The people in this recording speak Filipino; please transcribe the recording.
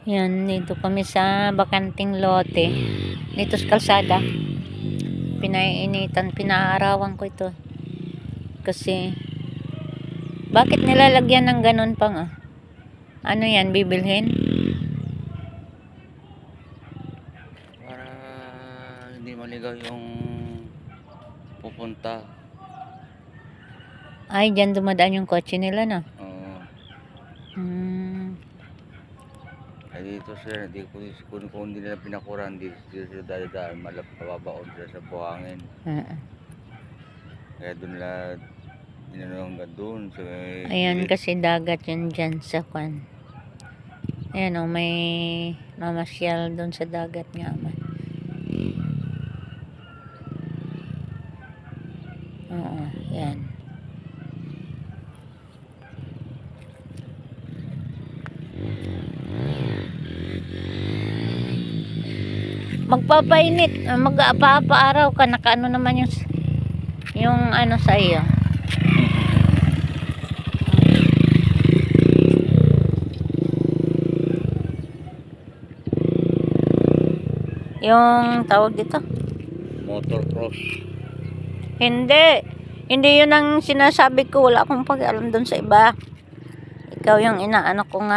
Yan, dito kami sa bakanting lote. Dito sa kalsada. Pinainitan, pinaarawan ko ito. Kasi, bakit nilalagyan ng ganun pang ano yan, bibilhin? Para hindi maligaw yung pupunta. Ay, dyan dumadaan yung kotse nila na. Oo. Ay dito sila, kung hindi nila pinakuran, dito sila dadaan, mababaon sila sa buhangin. Kaya doon nila, hanggang doon. So, Ayan, kasi dagat yun dyan sa kwan. Ayan o, may mamasyal doon sa dagat nga man. Oo, yan. Magpapainit, mag-apa-araw ka, nakaano naman yung ano sa iyo. Yung tawag dito? Motocross. Hindi yun ang sinasabi ko, wala akong pag-alam doon sa iba. Ikaw yung inaano ko nga.